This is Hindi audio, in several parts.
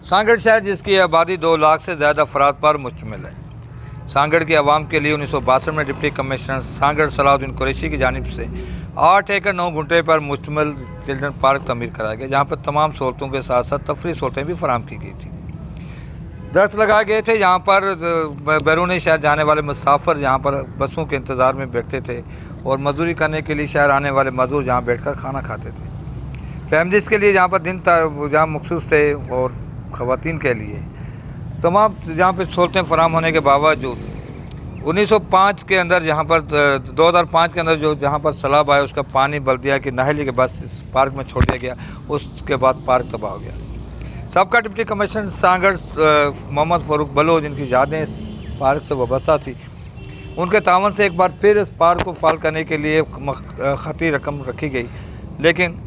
सांगड़ शहर, जिसकी आबादी 2 लाख से ज़्यादा अफराद पर मुश्तमिल है, सांगड़ की आवाम के लिए 1962 में डिप्टी कमिश्नर सांगड़ सलाहुद्दीन कुरैशी की जानिब से 8 एकड़ 9 गुंठे पर मुश्तमिल चिल्ड्रन पार्क तमीर कराया गया, जहाँ पर तमाम सहूलतों के साथ साथ तफरी सहूलतें भी फराहम की गई थी। दरख्त लगाए गए थे यहाँ पर बैरून शहर जाने वाले मुसाफिर यहाँ पर बसों के इंतज़ार में बैठते थे और मजदूरी करने के लिए शहर आने वाले मजदूर यहाँ बैठकर खाना खाते थे। फैमिलीज़ के लिए यहाँ पर दिन जहाँ मखसूस थे और ख़वातीन के लिए तमाम जहाँ पर सहूलतें फराहम होने के बावजूद 1905 के अंदर यहाँ पर 2005 के अंदर जो जहाँ पर सैलाब आया उसका पानी बल्दिया की नाहली के बाद इस पार्क में छोड़ दिया गया। उसके बाद पार्क तबाह हो गया। सबका डिप्टी कमिश्नर सांगड़ मोहम्मद फ़ारूक बलोच, जिनकी यादें इस पार्क से वाबस्ता थी, उनके तावन से एक बार फिर इस पार्क को फाल करने के लिए खती रकम रखी गई, लेकिन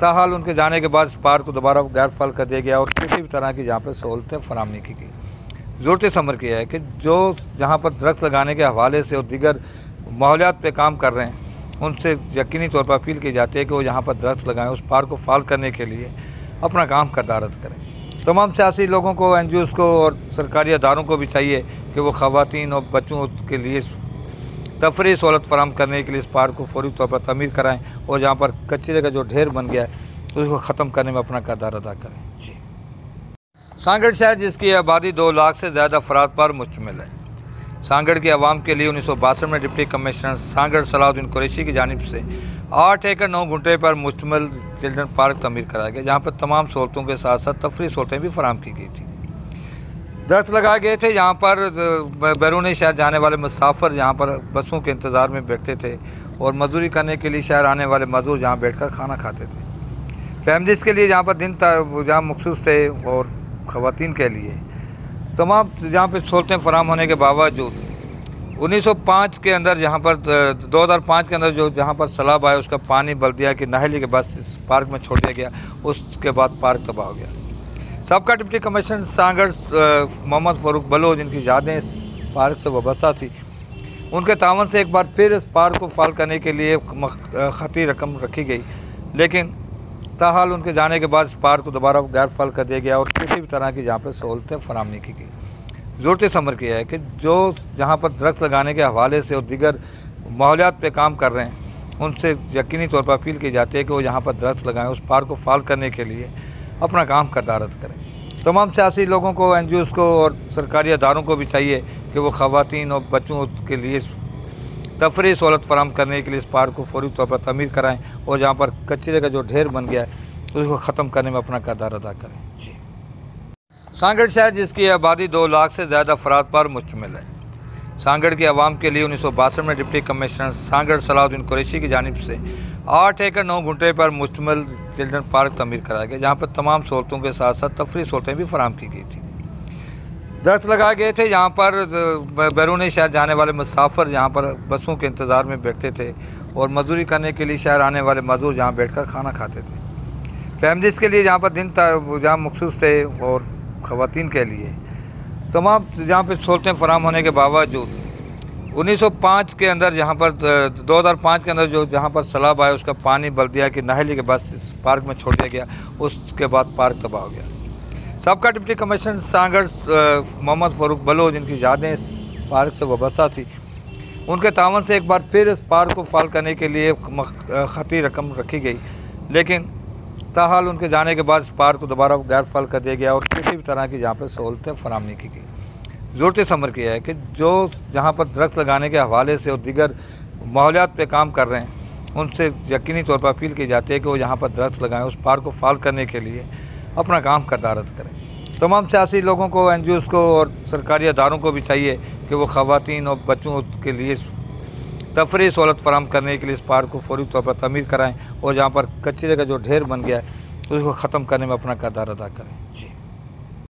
ताहाल उनके जाने के बाद इस पार्क को दोबारा गैर फाल कर दिया गया और किसी भी तरह की यहाँ पर सहूलतें फराहम नहीं की गई। ज़रूरत समर किया है कि जो जहाँ पर दरख्त लगाने के हवाले से और दीगर माहौलियात पे काम कर रहे हैं उनसे यकीनी तौर पर अपील की जाती है कि वो यहाँ पर दरख्त लगाएं, उस पार्क को फाल करने के लिए अपना काम करदारत करें। तमाम सियासी लोगों को, NGOs को और सरकारी अदारों को भी चाहिए कि वो ख़वातीन और बच्चों के लिए तफरी सहूलत फराहम करने के लिए इस पार्क को फौरी तौर पर तमीर कराएँ और जहाँ पर कचरे का जो ढेर बन गया है उसको ख़त्म करने में अपना किरदार अदा करें। जी। सांगड़ शहर, जिसकी आबादी 2 लाख से ज़्यादा अफराद पर मुश्तमिल है, सांगड़ की आवाम के लिए 1962 में डिप्टी कमिश्नर सांगड़ सलाहुद्दीन कुरैशी की जानिब से 8 एकड़ 9 गुंठे पर मुश्तमिल चिल्ड्रन पार्क तमीर कराया गया, जहाँ पर तमाम सहूलतों के साथ साथ तफरी सहूलतें भी फराहम की गई थी। दरख्त लगाए गए थे यहाँ पर बैरून शहर जाने वाले मुसाफिर यहाँ पर बसों के इंतज़ार में बैठते थे और मजदूरी करने के लिए शहर आने वाले मजदूर यहाँ बैठकर खाना खाते थे। फैमिलीज़ के लिए यहाँ पर दिन जहाँ मखसूस थे और ख़वातीन के लिए तमाम जहाँ पर सहूलतें फराहम होने के बावजूद 1905 के अंदर यहाँ पर 2005 के अंदर जो जहाँ पर सैलाब आया उसका पानी बल्दिया की नाहली के बाद इस पार्क में छोड़ दिया गया। उसके बाद पार्क तबाह हो गया। सबका डिप्टी कमिश्नर सांगड़ मोहम्मद फ़ारूक बलोच, जिनकी यादें इस पार्क से वाबस्ता थी, उनके तावन से एक बार फिर इस पार्क को फाल करने के लिए खती रकम रखी गई, लेकिन ताहाल उनके जाने के बाद इस पार्क को दोबारा गैर फाल कर दिया गया और किसी भी तरह की यहाँ पर सहूलतें फराहम नहीं की गई। ज़रूरत समर किया है कि जो जहाँ पर दरख्त लगाने के हवाले से और दीगर माहौलियात पे काम कर रहे हैं उनसे यकीनी तौर पर अपील की जाती है कि वो यहाँ पर दरख्त लगाएं, उस पार्क को फाल करने के लिए अपना काम करदारत करें। तमाम सियासी लोगों को, NGOs को और सरकारी अदारों को भी चाहिए कि वो ख़वातीन और बच्चों के लिए तफरी सहूलत फराहम करने के लिए इस पार्क को फौरी तौर पर तमीर कराएँ और जहाँ पर कचरे का जो ढेर बन गया है उसको ख़त्म करने में अपना किरदार अदा करें। जी। सांगड़ शहर, जिसकी आबादी 2 लाख से ज़्यादा अफराद पर मुश्तमिल है, सांगड़ की आवाम के लिए 1962 में डिप्टी कमिश्नर सांगड़ सलाहुद्दीन कुरैशी की जानिब से 8 एकड़ 9 गुंठे पर मुश्तमिल चिल्ड्रन पार्क तमीर कराया गया, जहाँ पर तमाम सहूलतों के साथ साथ तफरी सहूलतें भी फराहम की गई थी। दरख्त लगाए गए थे यहाँ पर बैरून शहर जाने वाले मुसाफिर यहाँ पर बसों के इंतज़ार में बैठते थे और मजदूरी करने के लिए शहर आने वाले मजदूर यहाँ बैठकर खाना खाते थे। फैमिलीज़ के लिए यहाँ पर दिन जहाँ मखसूस थे और ख़वातीन के लिए तमाम जहाँ पर सहूलतें फराहम होने के बावजूद 1905 के अंदर यहाँ पर 2005 के अंदर जो जहाँ पर सैलाब आया उसका पानी बल्दिया की नाहली के बाद इस पार्क में छोड़ दिया गया। उसके बाद पार्क तबाह हो गया। सबका डिप्टी कमिश्नर सांगड़ मोहम्मद फ़ारूक बलोच, जिनकी यादें इस पार्क से वाबस्ता थी, उनके तावन से एक बार फिर इस पार्क को फाल करने के लिए खती रकम रखी गई, लेकिन ताहाल उनके जाने के बाद इस पार्क को दोबारा गैर फाल कर दिया गया और किसी भी तरह की यहाँ पर सहूलतें फराहम नहीं की गई। ज़रूरत समर किया है कि जो जहाँ पर दरख्त लगाने के हवाले से और दीगर माहौलियात पे काम कर रहे हैं उनसे यकीनी तौर पर अपील की जाती है कि वो यहाँ पर दरख्त लगाएं, उस पार्क को फाल करने के लिए अपना काम करदारत करें। तमाम सियासी लोगों को, NGOs को और सरकारी अदारों को भी चाहिए कि वो ख़वातीन और बच्चों के लिए तफरी सहूलत फराहम करने के लिए इस पार्क को फौरी तौर पर तमीर कराएँ और जहाँ पर कचरे का जो ढेर बन गया है उसको ख़त्म करने में अपना किरदार अदा करें।